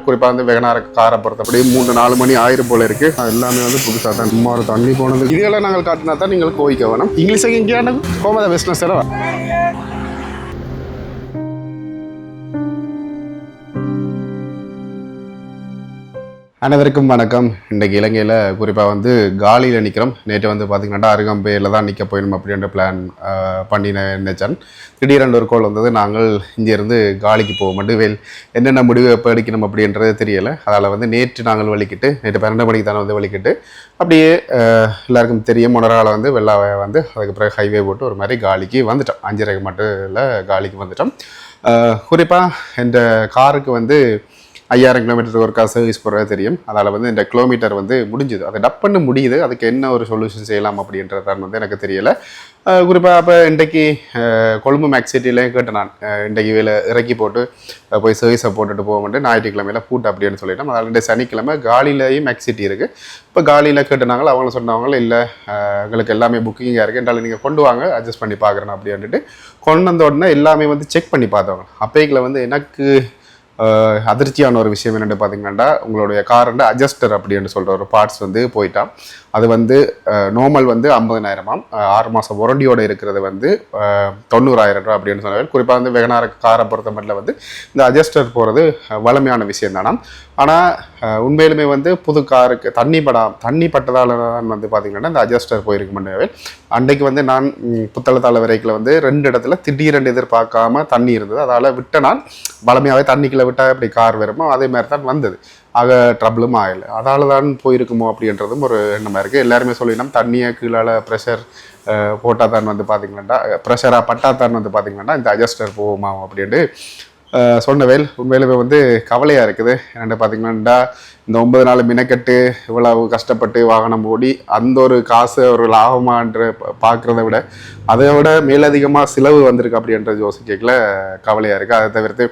குறிப்பாக வந்து வெகனார காரை பொறுத்தபடி 3-4 மணி ஆயிரம் போல இருக்கு. எல்லாமே வந்து புதுசாக தான் சும்மா ஒரு தண்ணி போனது இதெல்லாம் நாங்கள் காட்டினா தான் நீங்கள் கோவிக்க வேணும். இங்கிலீஷுக்கு இங்கேயான கோமத பிஸ்னஸ் எல்லாம் அனைவருக்கும் வணக்கம். இன்றைக்கு இலங்கையில் குறிப்பாக வந்து காலியில் நிற்கிறோம். நேற்று வந்து பார்த்திங்கன்னா அருகம்பையில் தான் நிற்க போயிடும் அப்படின்ற பிளான் பண்ணி நினைச்சேன். திடீரென்று ஒரு கோல் வந்தது. நாங்கள் இங்கேருந்து காலிக்கு போக மட்டும் என்னென்ன முடிவு எப்போ எடுக்கணும் அப்படின்றது தெரியலை. அதால் வந்து நேற்று நாங்கள் வலிக்கிட்டு நேற்று 12 மணிக்கு தானே வந்து வலிக்கிட்டு அப்படியே எல்லாருக்கும் தெரியும் முன்னரால் வந்து வெள்ளாவை வந்து அதுக்கு பிறகு ஹைவே போட்டு ஒரு மாதிரி காலிக்கு வந்துட்டோம். 5:30 மட்டும் இல்லை காலிக்கு வந்துட்டோம். குறிப்பாக இந்த காருக்கு வந்து 5000 கிலோமீட்டர் ஒருக்கா சர்வீஸ் போகிறது தெரியும். அதனால் வந்து இந்த கிலோமீட்டர் வந்து முடிஞ்சுது. அதை டப் பண்ண முடியுது. அதுக்கு என்ன ஒரு சொல்யூஷன் செய்யலாம் அப்படின்றதான் வந்து எனக்கு தெரியலை. குறிப்பாக அப்போ இன்றைக்கு கொழும்பு மேக்ஸ் சிட்டிலையும் கேட்டேன் நான். இன்றைக்கு வேலை இறக்கி போட்டு போய் சர்வீஸை போட்டுட்டு போக மாட்டேன், ஞாயிற்றுக்கிழமையில் பூட்டு அப்படின்னு சொல்லிட்டோம். அதனால் இந்த சனிக்கிழமை காலிலையும் மேக்ஸ் சிட்டி இருக்குது. இப்போ காலியில் கேட்டுனாங்க. அவங்க சொன்னவங்களும் இல்லை எங்களுக்கு எல்லாமே புக்கிங்காக இருக்குது, என்றாலும் நீங்கள் கொண்டு வாங்க அட்ஜஸ்ட் பண்ணி பார்க்குறேன் அப்படின்ட்டு கொண்டு வந்த உடனே எல்லாமே வந்து செக் பண்ணி பார்த்தவங்க. அப்பைக்கில் வந்து எனக்கு அதிர்ச்சியான ஒரு விஷயம் என்னென்னு பார்த்தீங்கன்னா, உங்களுடைய காரோட அட்ஜஸ்டர் அப்படின்னு சொல்கிற ஒரு பார்ட்ஸ் வந்து போயிட்டான். அது வந்து நார்மல் வந்து 50,000 6 மாதம் வாரண்டியோடு இருக்கிறது வந்து 90,000 ரூபா அப்படின்னு சொன்னாங்க. குறிப்பாக வந்து வெகனார காரை பொறுத்த மட்டும் வந்து இந்த அட்ஜஸ்டர் போகிறது வளமையான விஷயம் தானா. ஆனால் உண்மையிலுமே வந்து புது காருக்கு தண்ணி பட்டதால் தான் வந்து பார்த்திங்கன்னா இந்த அட்ஜஸ்டர் போயிருக்கு முன்னே. அன்றைக்கு வந்து நான் புத்தளத்தாள் வரைக்கில் வந்து 2 இடத்துல திடீரென்று எதிர்பார்க்காம தண்ணி இருந்தது. அதால் விட்ட நான் வளமையாகவே தண்ணிக்குள்ளே விட்டால் எப்படி கார் வருமோ அதே மாதிரி தான் வந்தது. ஆக ட்ரபிளும் ஆகலை. அதால் தான் போயிருக்குமோ அப்படின்றதும் ஒரு எண்ணமாக இருக்குது. எல்லாருமே சொல்லினோம் தண்ணியை கீழால் ப்ரெஷர் போட்டால் தான் வந்து பார்த்திங்கன்னா ப்ரெஷராக பட்டால் தான் வந்து பார்த்திங்கன்னா இந்த அட்ஜஸ்டர் போகுமா அப்படின்ட்டு சொன்னவேல் உண்மையிலுமே வந்து கவலையாக இருக்குது. என்னென்னு பார்த்திங்கன்னா இந்த 9 நாள் மினக்கட்டு இவ்வளவு கஷ்டப்பட்டு வாகனம் ஓடி அந்த ஒரு காசு ஒரு லாபமான்ற பார்க்குறத விட அதை விட மேலதிகமாக செலவு வந்திருக்கு அப்படின்றது யோசிக்கல கவலையாக இருக்குது. அதை தவிர்த்து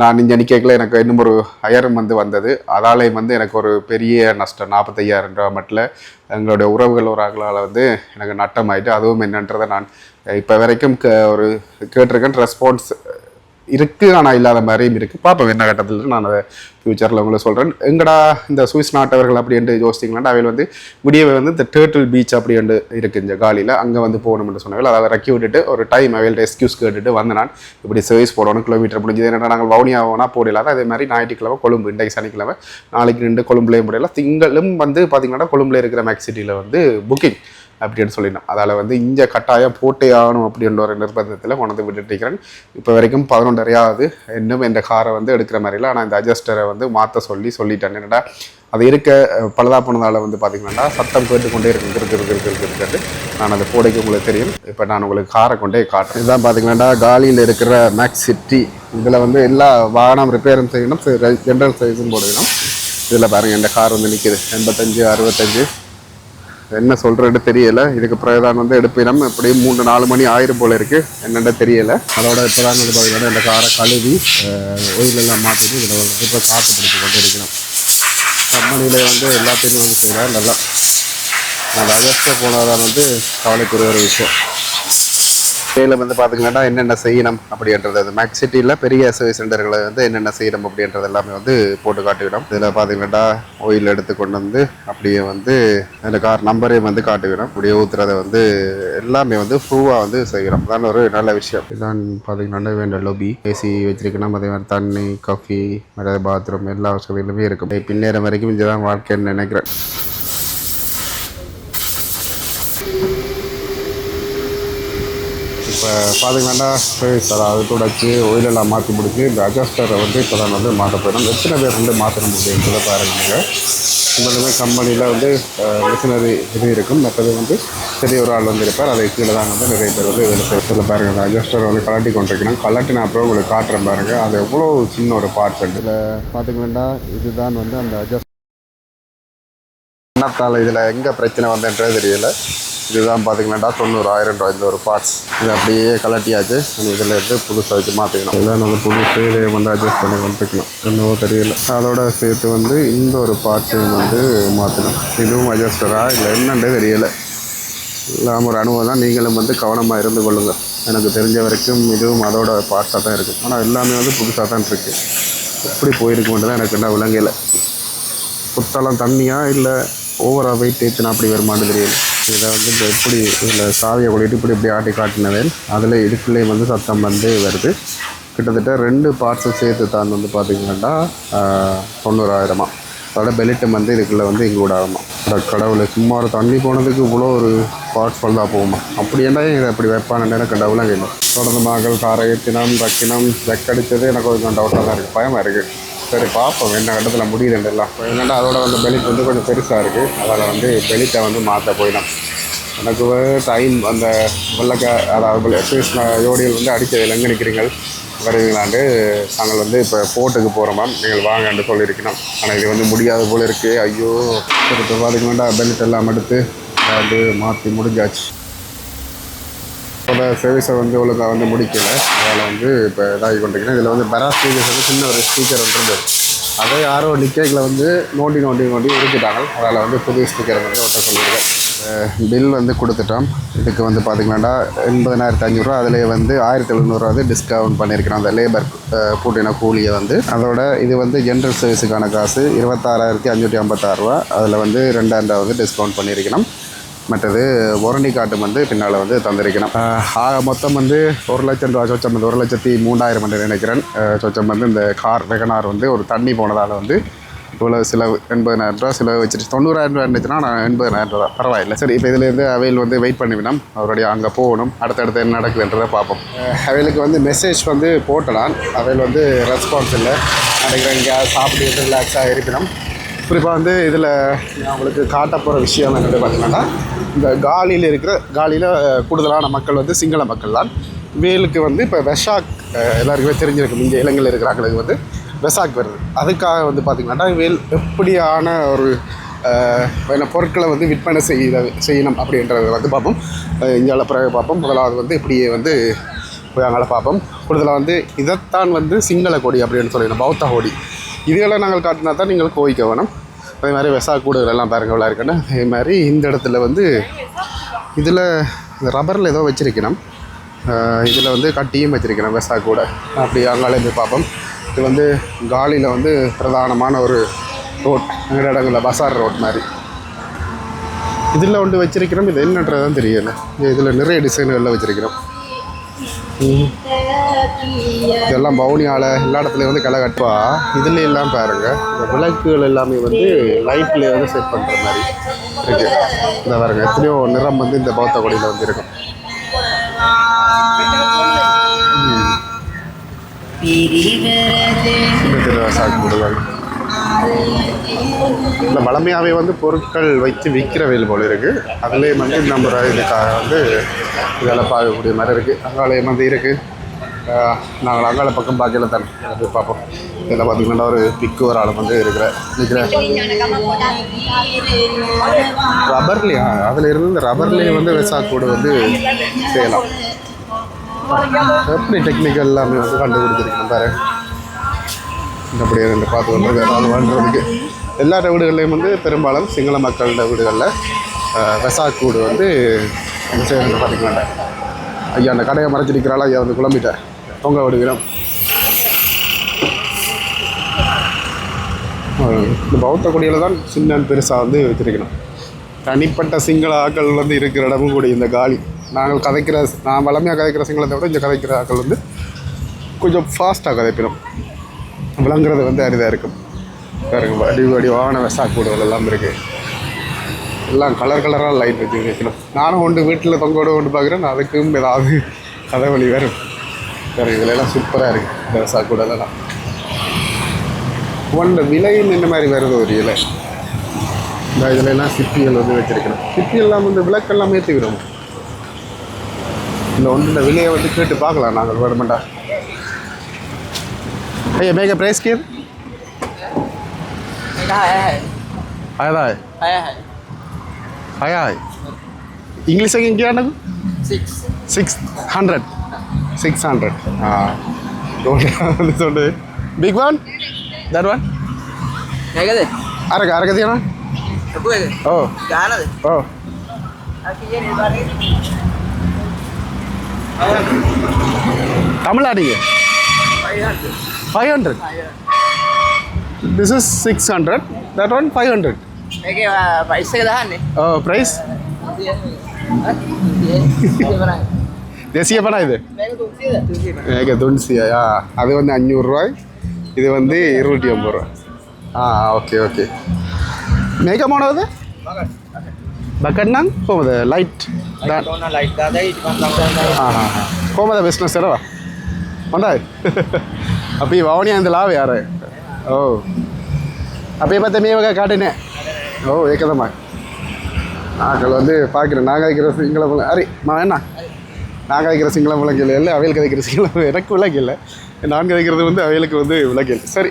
நான் இங்கே நிற்கல எனக்கு இன்னும் ஒரு 1000 வந்து வந்தது. அதாலே வந்து எனக்கு ஒரு பெரிய நஷ்டம் 45,000 ரூபா மட்டும் எங்களுடைய உறவுகள் ஒரு ஆகளால் வந்து எனக்கு நட்டம் ஆகிட்டு. அதுவும் என்னன்றதை நான் இப்போ வரைக்கும் ஒரு கேட்டிருக்கேன். ரெஸ்பான்ஸ் இருக்குது, ஆனால் இல்லாத மாதிரியும் இருக்குது. பார்ப்போம் என்ன கட்டத்தில் நான் அதை ஃப்யூச்சரில் உங்களுக்கு சொல்கிறேன். எங்கடா இந்த சுவிஸ் நாட்டவர்கள் அப்படின்ட்டு யோசிச்சிங்கன்னா அவையில் வந்து விடியவை வந்து இந்த டேர்ட்டில் பீச் அப்படின்ட்டு இருக்குது இந்த காலியில். அங்கே வந்து போகணும்னு சொன்னாங்க. அதை இறக்கி விட்டுட்டு ஒரு டைம் அவையில் எக்ஸ்கியூஸ் கேட்டுட்டு வந்து நான் இப்படி சர்வீஸ் போடணும், கிலோமீட்டர் முடிஞ்சது. என்னென்னா நாங்கள் வவுனியாவோனா போடலாம். அதே மாதிரி ஞாயிற்றுக்கிழமை கொழும்பு, இன்றைக்கு சனிக்கிழமை, நாளைக்கு 2 கொழும்புலேயும் முடியலாம். திங்களும் வந்து பார்த்திங்கன்னா கொழும்புல இருக்கிற மேக்ஸ் சிட்டியில் வந்து புக்கிங் அப்படின்னு சொல்லிடணும். அதால் வந்து இங்கே கட்டாயம் போட்டே ஆகணும் அப்படின்ற ஒரு நிர்பந்தத்தில் கொண்டு விட்டுட்டு இருக்கிறேன். இப்போ வரைக்கும் 11:30 இன்னும் இந்த காரை வந்து எடுக்கிற மாதிரில. ஆனால் இந்த அட்ஜஸ்டரை வந்து மாற்ற சொல்லிட்டேன். என்னடா அது இருக்க பழுதா போனதால் வந்து பார்த்திங்கன்னா சத்தம் கேட்டுக்கொண்டே இருக்கிறது. நான் அதை போடைக்கு உங்களுக்கு தெரியும். இப்போ நான் உங்களுக்கு காரை கொண்டே காட்டுறேன். இதுதான் பார்த்திங்கன்னா காலியில் இருக்கிற மேக்ஸ் சிட்டி. இதில் வந்து எல்லா வாகனம் ரிப்பேரும் செய்யணும், ஜென்ரல் சர்வீஸும் போடணும். இதில் பாருங்கள் இந்த கார் வந்து நிற்கிது 85, 65. என்ன சொல்கிறது தெரியலை. இதுக்கு பிறகுதான் வந்து எடுப்பினம் எப்படியும் 3-4 மணி ஆயிரம் போல் இருக்குது. என்னென்ன தெரியலை. அதோட இப்போ தான் வந்து பார்த்திங்கன்னா இந்த காரை கழுவி ஒயிலெல்லாம் மாற்றிட்டு இதில் வந்து இப்போ காற்று பிடிச்சி கொண்டு இருக்கணும். கம்பெனியில் வந்து எல்லாத்தையும் வந்து செய்கிறார் நல்லா. அந்த அட்ஜஸ்டர் போனதான் வந்து கவலைக்குரிய ஒரு விஷயம். இதில் வந்து பார்த்திங்கன்னா என்னென்ன செய்யணும் அப்படின்றது அது மேக்ஸ் சிட்டியில் பெரிய சர்வீஸ் சென்டர்களை வந்து என்னென்ன செய்யணும் அப்படின்றது எல்லாமே வந்து போட்டு காட்டிவிடும். இதில் பார்த்திங்கன்னா ஆயில் எடுத்து கொண்டு வந்து அப்படியே வந்து அந்த கார் நம்பரையும் வந்து காட்டிவிடும். அப்படியே ஊற்றுறதை வந்து எல்லாமே வந்து ப்ரூவாக வந்து செய்கிறோம். அதான் ஒரு நல்ல விஷயம். இதான் பார்த்திங்கன்னா வேண்ட லொபி ஏசி வச்சிருக்கணும். அதே மாதிரி தண்ணி, காஃபி, நிறைய பாத்ரூம் எல்லா வசதிகளுமே இருக்கும். பின்னேற வரைக்கும் இங்கே தான் வாழ்க்கைன்னு நினைக்கிறேன். இப்போ பார்த்திங்கன்னா அது தொடச்சி ஒயிலெல்லாம் மாற்றி முடிச்சு இந்த அட்ஜஸ்டரை வந்து இப்போ தான் வந்து மாற்ற போயிடும். எத்தனை பேர் வந்து மாற்றணும் அப்படின்றத பாருங்க. உங்களுமே கம்பெனியில் வந்து மிஷினரி இது இருக்கும். மற்றது வந்து பெரிய ஒரு ஆள் வந்து இருப்பார். அதை கீழே தான் வந்து நிறைய பேர் வந்து இதில் சேர்த்துல பாருங்கள். அந்த அட்ஜஸ்டரை வந்து கலட்டி கொண்டிருக்கணும். கலட்டின அப்புறம் உங்களுக்கு காட்டுறேன் பாருங்கள். அது எவ்வளோ சின்ன ஒரு பார்ட்ஸ். இதில் பார்த்திங்கன்னா இதுதான் வந்து அந்த அட்ஜஸ்ட் என்னத்தால் இதில் எங்கே பிரச்சனை வந்ததுன்றது தெரியலை. இதுதான் பார்த்திங்கன்னா 90,000 ரூபா இந்த ஒரு பார்ட்ஸ். இது அப்படியே கலட்டியாச்சு. இதில் எடுத்து புதுசாக வச்சு மாற்றிக்கணும். இதெல்லாம் நம்ம புதுசு இதை வந்து அட்ஜஸ்ட் பண்ணி வந்துக்கணும். என்னவோ தெரியல. அதோட சேர்த்து வந்து இந்த ஒரு பார்ட்ஸையும் வந்து மாற்றணும். இதுவும் அட்ஜஸ்டரா இல்லை என்னன்றே தெரியலை. இல்லாமல் ஒரு அனுபவம் தான். நீங்களும் வந்து கவனமாக இருந்து கொள்ளுங்கள். எனக்கு தெரிஞ்ச வரைக்கும் இதுவும் அதோட பார்ட்ஸாக தான் இருக்குது. ஆனால் எல்லாமே வந்து புதுசாக தான் இருக்குது. எப்படி போயிருக்கும்னு தான் எனக்கு என்ன விளங்கலை. குத்தெல்லாம் தண்ணியாக இல்லை ஓவராக வெயிட் ஏற்றுனா அப்படி வருமானு தெரியல. இதை வந்து இப்போ எப்படி இதில் சாவியை கொடிட்டு இப்படி ஆட்டி காட்டினவேன் அதில் இதுக்குள்ளே வந்து சத்தம் வந்து வருது. கிட்டத்தட்ட 2 பார்ட்ஸும் சேர்த்து தான் வந்து பார்த்திங்கன்னா 90,000. அதோட பெலிட்டும் வந்து இதுக்குள்ளே வந்து இன்க்ளூட் ஆகுமா. கடவுளை சும்மா ஒரு தண்ணி போனதுக்கு இவ்வளோ ஒரு பார்ட்ஸ் ஃபுல்லாக போகுமா. அப்படி என்ன இதை அப்படி வைப்பான்னு எனக்கு கடவுளாக கேட்கல. தொடர்ந்து மகள் காரை ஏற்றினம் ரக்கினம் வெக்கடித்தது எனக்கு கொஞ்சம் டவுட்டாக தான் இருக்குது, பயமாக இருக்குது. சரி பார்ப்போம் என்ன கட்டத்தில் முடியுதுன்றலாம். என்னென்னா அதோட வந்து பெலிட் வந்து கொஞ்சம் பெருசாக இருக்குது. அதில் வந்து பெலிட்டை வந்து மாற்ற போயிடும். எனக்கு டைம் அந்த அதாவது யோடியில் வந்து அடித்ததில் எங்கே நிற்கிறீங்கள் வருவீங்களாண்டு நாங்கள் வந்து இப்போ போர்ட்டுக்கு போகிறோமா, நீங்கள் வாங்கன்னு சொல்லியிருக்கணும். ஆனால் இது வந்து முடியாத போல் இருக்குது. ஐயோ சரி இப்போ பார்த்திங்கன்னா பெல்ட் எல்லாம் எடுத்து வந்து மாற்றி முடிஞ்சாச்சு. அதோட சர்வீஸை வந்து ஒழுங்காக வந்து முடிக்கலை. அதில் வந்து இப்போ இதாகி கொண்டிருக்கேன். இதில் வந்து பரா ஸ்பீக்கர்ஸ் வந்து சின்ன ஒரு ஸ்பீக்கர் ஒன்று அதை யாரோ நிற்கைகளை வந்து நோண்டி உருக்கிட்டாங்க. அதில் வந்து புது ஸ்பீக்கரை வந்து ஒட்ட சொல்லியிருக்கேன். பில் வந்து கொடுத்துட்டோம். இதுக்கு வந்து பார்த்திங்கன்னா 80,500 அதில் வந்து 1,700 வந்து டிஸ்கவுண்ட் பண்ணியிருக்கிறோம். அந்த லேபர் கூட்டின கூலியை வந்து. அதோட இது வந்து ஜென்ரல் சர்வீஸுக்கான காசு 26,556 ரூபா. அதில் வந்து 2,000 வந்து டிஸ்கவுண்ட் பண்ணியிருக்கணும். மற்றது வாரண்டி கார்டும் வந்து பின்னால் வந்து தந்திருக்கணும். மொத்தம் வந்து 1 லட்சம் ரூபா சொச்சம் வந்து 1,03,000 என்று நினைக்கிறேன். சொச்சம் வந்து இந்த கார் வெகனார் வந்து ஒரு தண்ணி போனதால் வந்து இவ்வளோ செலவு 80,000 ரூபா செலவு வச்சுட்டு 90,000 ரூபா இருந்துச்சுன்னா நான் 80,000 ரூபா பரவாயில்லை. சரி இப்போ இதுலேருந்து அவையில் வந்து வெயிட் பண்ணிவிடணும். அவருடைய அங்கே போகணும். அடுத்தடுத்து என்ன நடக்குதுன்றதை பார்ப்போம். அவைலுக்கு வந்து மெசேஜ் வந்து போட்டலாம். அவையில் வந்து ரெஸ்பான்ஸ் இல்லை நினைக்கிறேன். இங்கே சாப்பிட்டு ரிலாக்ஸாக இருக்கணும். குறிப்பாக வந்து இதில் நான் உங்களுக்கு காட்ட போகிற விஷயம் என்னென்னு பார்த்தீங்கன்னா இந்த காலியில் கூடுதலான மக்கள் வந்து சிங்கள மக்கள் தான். வேலுக்கு வந்து இப்போ வெஷாக் எல்லாருக்குமே தெரிஞ்சிருக்கும். இங்கே இலங்கையில் இருக்கிறாங்களுக்கு வந்து வெசாக் வருது. அதுக்காக வந்து பார்த்திங்கன்னா வேல் எப்படியான ஒரு பொருட்களை வந்து விற்பனை செய்யணும் அப்படின்றத வந்து பார்ப்போம். இந்தியாவில் பிறகு பார்ப்போம். முதலாவது வந்து இப்படியே வந்து போய் அங்கே பார்ப்போம். கூடுதலாக வந்து இதைத்தான் வந்து சிங்கள கொடி அப்படின்னு சொல்லணும், பௌத்த கொடி. இதுகளை நாங்கள் காட்டினா தான் நீங்கள் கோவிக்க வேணும். அதே மாதிரி வெசாக் கூடுகள் எல்லாம் பாருங்க எவ்வளோ இருக்குன்னு. அதே மாதிரி இந்த இடத்துல வந்து இதில் இந்த ரப்பரில் ஏதோ வச்சுருக்கணும். இதில் வந்து கட்டியும் வச்சுருக்கணும் வெசாக் கூட. அப்படி அங்காலே போய் பார்ப்போம். இது வந்து காலியில் வந்து பிரதானமான ஒரு ரோட், எங்கள் இடங்களில் பசார் ரோட் மாதிரி. இதில் ஒன்று வச்சிருக்கிறோம். இது என்னன்றதான் தெரியல. இதில் நிறைய டிசைன்களில் வச்சுருக்கிறோம். இதெல்லாம் பவுனியால் எல்லா இடத்துலையும் வந்து களை கட்டுவா. இதில் எல்லாம் பாருங்கள் இந்த விளக்குகள் எல்லாமே வந்து லைட்லேயே வந்து செட் பண்ணுற மாதிரி இருக்குது. இந்த பாருங்கள் எத்தனையோ நிறம் வந்து இந்த பௌத்த கொடியில் வந்து இருக்கும். இந்த வளமையாகவே வந்து பொருட்கள் வைத்து விற்கிற வேல் போல் இருக்குது. அதுலேயே வந்து நம்ம இதுக்காக வந்து இதெல்லாம் பார்க்கக்கூடிய மாதிரி இருக்குது. அங்காலயம் வந்து இருக்குது. நாங்கள் அங்கால பக்கம் பார்க்கல தான் போய் பார்ப்போம். இதில் பார்த்திங்கன்னா ஒரு பிக்கு ஒரு ஆள் வந்து இருக்கிற ரப்பர்லேயா அதில் இருந்து இந்த ரப்பர்லேயே வந்து வெசாக்கூடு வந்து செய்யலாம். எப்படி டெக்னிக்கல் எல்லாமே வந்து கண்டுபிடிச்சிருக்கணும் பாரு. அப்படியே ரெண்டு பார்த்து வந்து வேறு வாழ்கிறதுக்கு எல்லா வீடுகள்லேயும் வந்து பெரும்பாலும் சிங்கள மக்களோட வீடுகளில் வெசாக்கூடு வந்து செய்யறது பார்த்திங்கன்னா. ஐயா அந்த கடையை மறைச்சிருக்கிறாள். ஐயா வந்து குழம்பிட்டேன் பொங்க விடுகிறோம். இந்த பௌத்த கொடியில் தான் சின்ன பெருசாக வந்து வச்சுருக்கணும். தனிப்பட்ட சிங்கள ஆக்கள் வந்து இருக்கிற இடமும் கூட இந்த காலி. நான் வளமையாக கதைக்கிற சிங்களத்தை விட இங்கே கதைக்கிற ஆக்கள் வந்து கொஞ்சம் ஃபாஸ்ட்டாக கதைப்பிடும். விளங்குறது வந்து அரிதாக இருக்கும். வேறு வடிவான வெசாக்கூடுகள் எல்லாம் இருக்குது. எல்லாம் கலராக லைட் வச்சு வைக்கணும். நானும் ஒன்று வீட்டில் தொங்கோடு கொண்டு பார்க்குறேன். அதுக்கும் ஏதாவது கதை வழி வரும். வேறு இதிலெல்லாம் சூப்பராக இருக்குது இந்த வெசாக்கூடலாம். ஒன்று விலையும் இந்த மாதிரி வருது ஒரு இலை. இந்த இதிலெல்லாம் சிப்பிகள் வந்து வச்சுருக்கணும். சிப்பியெல்லாம் வந்து விளக்கெல்லாம் ஏற்றி விடும். இந்த ஒன்று இந்த விலையை வந்து கேட்டு பார்க்கலாம் நாங்கள் வேணுமெண்டா. भैया मेगा प्राइस क्या है? इंग्लिश क्या है? 600. हाँ बिग वन दैट वन अरे दिया ना ओ ओ தமிழ்நாடுங்க 500 This is 600. That one 500. Okay, price ke dahan ni. Oh, price? தேசிய பணம் இது ஏக துன்சியா அது வந்து 500 ரூபாய் இது வந்து 250 ரூபாய் ஓகே ஓகே மேக මොනවද බකට් නම් කොහමද light Dona light dah di pantang. කොහමද බිස්නස් කරනවා හොඳයි අපි වවණියා ඉඳලා ආවේ අර ඔව් අපේ පැත්තේ මේ වගේ කාටේ නැහැ ඔව් ඒක තමයි நாங்கள் வந்து பார்க்குறேன் நாங்கள் வைக்கிற சிங்கள முளை அரி என்ன நாங்கள் வைக்கிற சிங்கள முளைக்கல் இல்லை அவைகளுக்கு வைக்கிற சிங்கள எனக்கு விளக்கல் நாங்கள் வைக்கிறது வந்து அவைகளுக்கு வந்து விளக்கல் சரி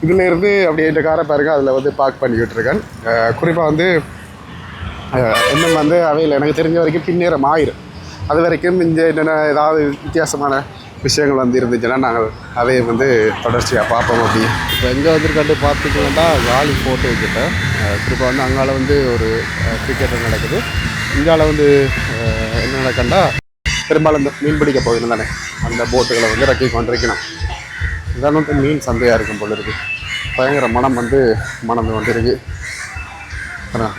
இதில் இருந்து அப்படியே இந்த காரை பாருங்க அதில் வந்து பார்க் பண்ணிக்கிட்டு இருக்கேன் குறிப்பாக வந்து இன்னும் வந்து அவையில் எனக்கு தெரிஞ்ச வரைக்கும் பின்னேறம் ஆயிரும் அது வரைக்கும் இங்கே என்னென்ன ஏதாவது வித்தியாசமான விஷயங்கள் வந்து இருந்துச்சுன்னா நாங்கள் அதை வந்து தொடர்ச்சியாக பார்ப்போம் அப்படி இப்போ எங்கே வந்துருக்காண்டு பார்த்துக்கலாம்டா காலி ஃபோட்டோ கிட்ட குறிப்பாக வந்து அங்கால வந்து ஒரு கிரிக்கெட் நடக்குது இங்கால வந்து என்ன நடக்கண்டா பெரும்பாலும் இந்த மீன் பிடிக்க போகணும் தானே அந்த போட்டுகளை வந்து இறக்கி கொண்டிருக்கணும் இதான் வந்து மீன் சந்தையாக இருக்கும் போல இருக்குது பயங்கர மனம் வந்து மணந்து கொண்டிருக்கு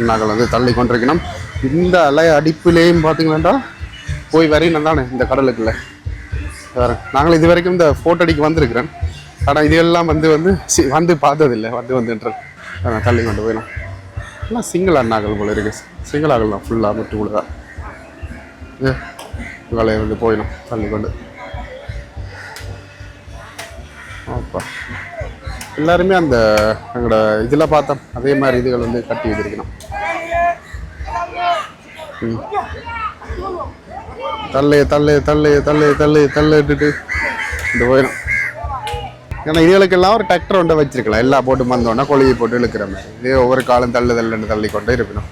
நாங்கள் வந்து தள்ளி கொண்டிருக்கணும் இந்த அலை அடிப்புலேயும் பார்த்தீங்களாண்டா போய் வரையணும் தானே இந்த கடலுக்குள்ளே நாங்கள் இது வரைக்கும் இந்த ஃபோட்டோ அடிக்க வந்திருக்கிறேன் ஆனால் இதெல்லாம் வந்து பார்த்ததில்லை வந்துன்ற தள்ளி கொண்டு போயிடும் எல்லாம் சிங்கிள் அண்ணாக்கள் போல இருக்குது சிங்கிள் ஆகல் தான் ஃபுல்லாக மட்டும் கூட தான் வேலையை வந்து போயிடும் தள்ளி கொண்டு அப்பா எல்லாருமே அந்த எங்களோட இதில் பார்த்தோம் அதே மாதிரி இதுகள் வந்து கட்டி வச்சிருக்கணும் தள்ளிட்டுட்டு இந்த போயிடும் ஏன்னா இதுகளுக்கெல்லாம் ஒரு டிராக்டர் ஒன்றை வச்சிருக்கலாம் எல்லா போட்டும் வந்தோன்னா கொழுவி போட்டு இழுக்கிற மாதிரி இதே ஒவ்வொரு காலம் தள்ளி கொண்டே இருக்கணும்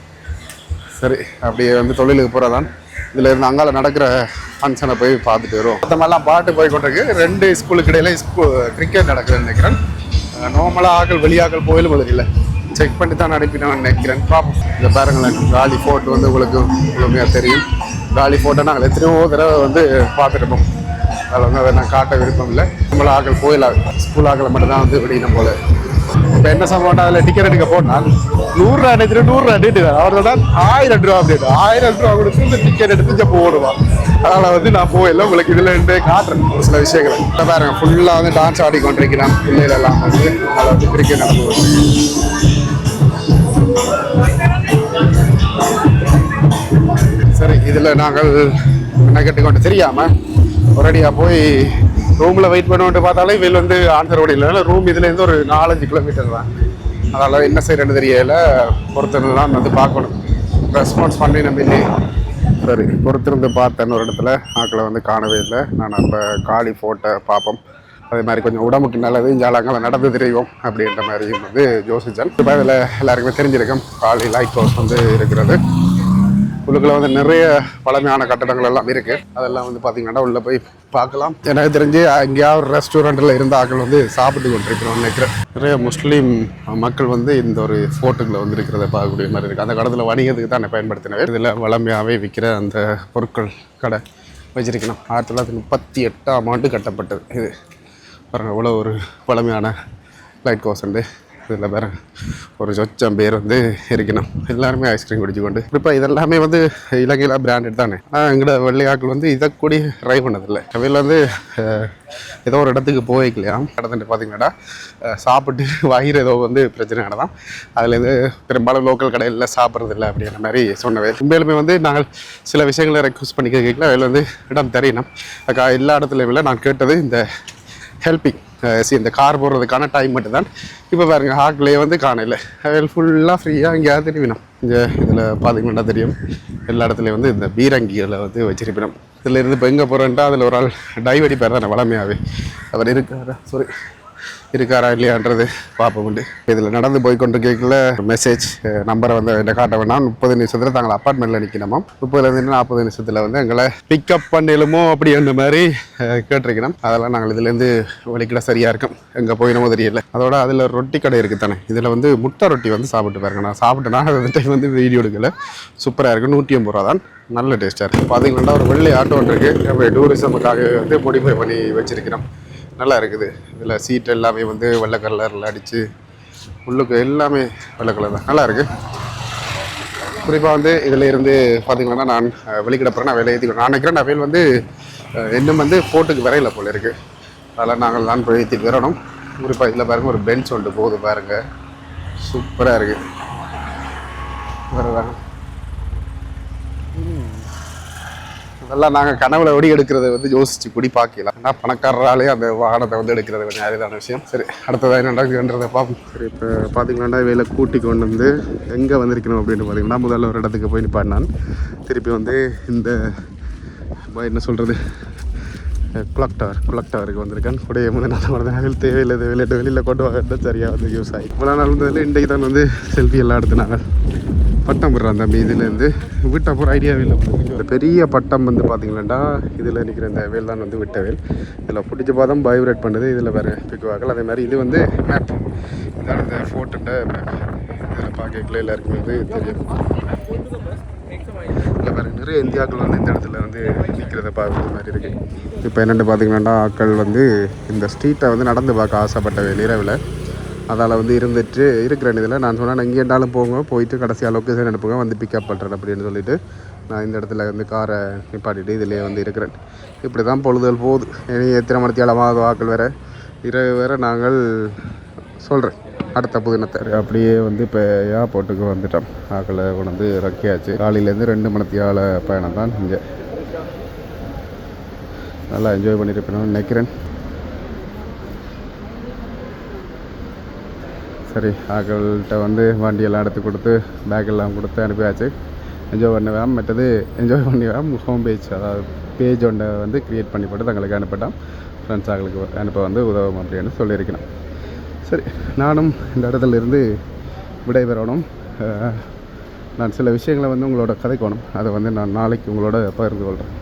சரி அப்படியே வந்து தொழிலுக்கு போகிறதான் இதில் இருந்து அங்கால நடக்கிற ஃபங்க்ஷனை போய் பார்த்துட்டு வருவோம் மற்ற மாதிரிலாம் பாட்டு போய் கொண்டிருக்கு 2 ஸ்கூலுக்கு இடையில கிரிக்கெட் நடக்குதுன்னு நினைக்கிறேன் நார்மலாக ஆக்கள் வெளியாக்கள் போயிலும் இல்லை செக் பண்ணி தான் அனுப்பினேன் நினைக்கிறேன் பார்ப்போம் இந்த பாருங்களேன் காலி ஃபோர்ட் வந்து உங்களுக்கு முழுமையாக தெரியும் காலி ஃபோர்ட்டை நாங்கள் எத்தனையோ தடவை வந்து பார்த்துருப்போம் அதில் வந்து அதை நான் காட்ட விருப்பம் இல்லை நம்மள ஆக்கள் போயிடலாம் ஸ்கூல் ஆக்களை மட்டும்தான் வந்து விடியணும் போல இப்போ என்ன சம்பவம் அதில் டிக்கெட் எடுக்க போனால் 100 ரூபா எடுத்துட்டு 100 ரூபா எடுத்து அவரோட 1000 ரூபா அப்படின்னு 1000 ரூபா கொடுத்து இந்த டிக்கெட் எடுத்து போடுவான் அதனால் வந்து நான் போயிடல உங்களுக்கு இதில் இருந்து காட்டுறேன் ஒரு சில விஷயங்களை இப்போ பாருங்க ஃபுல்லாக வந்து டான்ஸ் ஆடிக்கொண்டிருக்கிறான் பிள்ளைகளெல்லாம் வந்து அதில் வந்து கிரிக்கெட் நடந்து சரி இதில் நாங்கள் என்ன கட்டிக்கொண்டு தெரியாமல் ஒரடியாக போய் ரூமில் வெயிட் பண்ணுவோன்ட்டு பார்த்தாலே இதில் வந்து ஆன்சர் ஓடி இல்லை ரூம் இதுலேருந்து ஒரு 4-5 கிலோமீட்டர் தான் அதனால் என்ன செய்யறேன்னு தெரியல பொறுத்திருந்து தான் வந்து பார்க்கணும் ரெஸ்பான்ஸ் பண்ணி நம்பி சரி பொறுத்திருந்து பார்த்தேன் ஒரு இடத்துல ஆக்களை வந்து காணவே இல்லை நான் நம்ம காலி ஃபோட்டோ பார்ப்போம் அதே மாதிரி கொஞ்சம் உடம்புக்கு நல்லது ஜாலங்களை நடந்து தெரியும் அப்படின்ற மாதிரி வந்து யோசித்தேன் இப்போ இதில் எல்லாருக்குமே தெரிஞ்சிருக்கோம் காலி லைட் ஹவுஸ் வந்து இருக்கிறது உள்ளுக்குள்ள வந்து நிறைய பழமையான கட்டடங்கள் எல்லாம் இருக்குது அதெல்லாம் வந்து பார்த்தீங்கன்னா உள்ளே போய் பார்க்கலாம் எனக்கு தெரிஞ்சு எங்கேயாவது ஒரு ரெஸ்டாரண்ட்டில் இருந்த ஆக்கள் வந்து சாப்பிட்டு கொண்டிருக்கிறோம் நினைக்கிறேன் நிறைய முஸ்லீம் மக்கள் வந்து இந்த ஒரு ஃபோர்ட்டுக்குள்ள வந்து இருக்கிறத பார்க்கக்கூடிய மாதிரி இருக்குது அந்த கடத்தில் வணிகத்துக்கு தான் பயன்படுத்தினவர் இதில் வளமையாகவே விற்கிற அந்த பொருட்கள் கடை வச்சிருக்கணும் 1938ஆம் ஆண்டு கட்டப்பட்டது இது பாருங்கள் இவ்வளோ ஒரு பழமையான லைட் ஹவுஸ் உண்டு இதில் வேறு ஒரு சொச்சம் பேர் வந்து இருக்கணும் எல்லாருமே ஐஸ்கிரீம் குடிச்சு கொண்டு இப்போ இதெல்லாமே வந்து இலங்கையில் பிராண்டட் தானே எங்களோட வெள்ளையாக்கள் வந்து இதை கூடி ட்ரை பண்ணதில்லை அவையில் வந்து ஏதோ ஒரு இடத்துக்கு போய்க்கலையா கடந்துட்டு பார்த்தீங்கன்னா சாப்பிட்டு வயிறு ஏதோ வந்து பிரச்சனை தான் அதுலேருந்து பெரும்பாலும் லோக்கல் கடையில் சாப்பிட்றதில்லை அப்படிங்கிற மாதிரி சொன்னவே உண்மையிலுமே வந்து நாங்கள் சில விஷயங்களை ரெக்வஸ்ட் பண்ணி கேட்கல அதில் வந்து இடம் தெரியணும் எல்லா இடத்துலையும் நான் கேட்டது இந்த ஹெல்பிங் இந்த கார் போடுறதுக்கான டைம் மட்டும்தான் இப்போ பாருங்க ஹாக்லேயே வந்து காணல அதில் ஃபுல்லாக ஃப்ரீயாக எங்கேயாவது தெரிவினோம் இங்கே இதில் பார்த்தீங்கன்னா தெரியும் எல்லா இடத்துலையும் வந்து இந்த பீரங்கிகளை வந்து வச்சிருப்பினோம் இதில் இருந்து இப்போ எங்கே போகிறேன்ட்டா அதில் ஒரு ஆள் டைவடி பேர் தானே வளமையாகவே அவர் இருக்காரா இல்லையான்றது பார்ப்போம் உண்டு இதில் நடந்து போய் கொண்டு கேட்கல மெசேஜ் நம்பரை வந்து என்ன காட்ட வேணாம் 30 நிமிஷத்தில் தாங்கள் அப்பார்ட்மெண்ட்டில் நிற்கணுமா 30 40 நிமிஷத்தில் வந்து எங்களை பிக்கப் பண்ணிடுமோ அப்படின்ற மாதிரி கேட்டிருக்கணும் அதெல்லாம் நாங்கள் இதுலேருந்து வலிக்கிட சரியாக இருக்கும் எங்கே போயிடமோ தெரியல அதோட அதில் ரொட்டி கடை இருக்குது தானே இதில் வந்து முட்டை ரொட்டி வந்து சாப்பிட்டு பாருங்க நான் சாப்பிட்டேன்னா அந்த டைம் வந்து வீடியோ எடுக்கல சூப்பராக இருக்குது 180 ரூபா தான் நல்ல டேஸ்ட்டாக இருக்குது பார்த்தீங்கன்னா ஒரு வெள்ளை ஆட்டோ ஒன்று இருக்குது அப்போ டூரிசமுக்காக வந்து மோடிஃபை பண்ணி வச்சிருக்கிறோம் நல்லா இருக்குது இதில் சீட் எல்லாமே வந்து வெள்ளை கலரில் அடித்து உள்ளுக்கு எல்லாமே வெள்ளை கலர் தான், நல்லா இருக்குது. குறிப்பாக வந்து இதில் இருந்து பார்த்தீங்கன்னா நான் வெளிக்கிட போகிறேன். நான் வேலை ஏற்றிக்கிறேன். நான் நினைக்கிறேன் நான் வேல் வந்து இன்னும் வந்து போட்டுக்கு வரையில போல இருக்குது. அதெல்லாம் நாங்கள் தான் போய் ஏற்றிட்டு வரணும். குறிப்பாக இதில் பாருங்கள் ஒரு பெஞ்ச் ஒன்று போகுது பாருங்கள், சூப்பராக இருக்குது. வரதான் அதெல்லாம் நாங்கள் கனவுல ஒடி எடுக்கிறத வந்து யோசிச்சு குடி பார்க்கலாம். ஆனால் பணக்காரராலே அந்த வாகனத்தை வந்து எடுக்கிறது கொஞ்சம் அரிதான விஷயம். சரி, அடுத்ததாக என்ன நடக்குதுன்றதை பார்ப்போம். சரி, இப்போ பார்த்தீங்கன்னா வேலை கூட்டி கொண்டு வந்து எங்கே வந்திருக்கணும் அப்படின்னு பார்த்தீங்கன்னா முதல்ல ஒரு இடத்துக்கு போய் நிப்பாட்டினான். திருப்பி வந்து இந்த என்ன சொல்கிறது குளாக் டவருக்கு வந்திருக்கேன். கூடிய முதல் நாள் மறந்தாங்க தேவையில்லை வெளியில் கொண்டு வாங்க சரியாக வந்து யூஸ் ஆகி இவ்வளோ நாள் வந்ததில் இன்றைக்கு தான் வந்து செல்ஃபி எல்லாம் எடுத்துனாங்க. பட்டம் விடுறான் தம்பி, இதுலேருந்து விட்ட போகிற ஐடியாவே இல்லை. இந்த பெரிய பட்டம் வந்து பார்த்தீங்களாண்டா இதில் நிற்கிற இந்த வேல் தான் வந்து விட்ட வேல். இதில் பிடிச்ச பாதம் வைப்ரேட் பண்ணுது. இதில் வேறு பிக்குவாக்கள் அதே மாதிரி இது வந்து மேப், இதான் இந்த ஃபோர்ட்டுன்ற மேப். இதில் பார்க்கல எல்லாருக்குமே வந்து தெரியும். இல்லை வேறு நிறைய இந்தியாக்கள் வந்து இந்த இடத்துல வந்து நிற்கிறத பார்க்குற மாதிரி இருக்குது. இப்போ என்னென்னு பார்த்தீங்கன்னா ஆட்கள் வந்து இந்த ஸ்ட்ரீட்டை வந்து நடந்து பார்க்க ஆசைப்பட்ட இரவில் அதால் வந்து இருந்துட்டு இருக்கிற இதில் நான் சொன்னேன் எங்கே இருந்தாலும் போங்க, போயிட்டு கடைசியாக லொக்கேஷன் அனுப்புங்க, வந்து பிக்கப் பண்ணுறேன் அப்படின்னு சொல்லிவிட்டு நான் இந்த இடத்துல வந்து காரை நிப்பாட்டிட்டு இதிலே வந்து இருக்கிறேன். இப்படி தான் பொழுதுகள் போகுது. இனி எத்தனை மணித்தியாலமாக வாக்கள் வேறு இரவு வேறு நாங்கள் சொல்கிறேன் அடுத்த புதினத்தை. அப்படியே வந்து இப்போ ஏர்போர்ட்டுக்கு வந்துட்டோம். ஆக்களை கொண்டு வந்து இறக்கியாச்சு. காலையிலேருந்து 2 மணித்தியால பயணம் தான். இங்கே நல்லா என்ஜாய் பண்ணியிருப்பேன்னு நினைக்கிறேன். சரி, ஆக்கள்கிட்ட வந்து வண்டியெல்லாம் எடுத்து கொடுத்து பேக்கெல்லாம் கொடுத்து அனுப்பியாச்சு. என்ஜாய் பண்ணுவேன். மற்றது என்ஜாய் பண்ணுவேன் ஹோம் பேஜ், அதாவது பேஜ் ஒன்றை வந்து க்ரியேட் பண்ணி போட்டு தங்களுக்கு அனுப்பிட்டான். ஃப்ரெண்ட்ஸ் ஆக்களுக்கு அனுப்ப வந்து உதவும் அப்படின்னு சொல்லியிருக்கிறேன். சரி, நானும் இந்த இடத்துல இருந்து விடைபெறணும். நான் சில விஷயங்களை வந்து உங்களோட கதைக்கணும். அதை வந்து நான் நாளைக்கு உங்களோட பகிர்ந்து கொள்கிறேன்.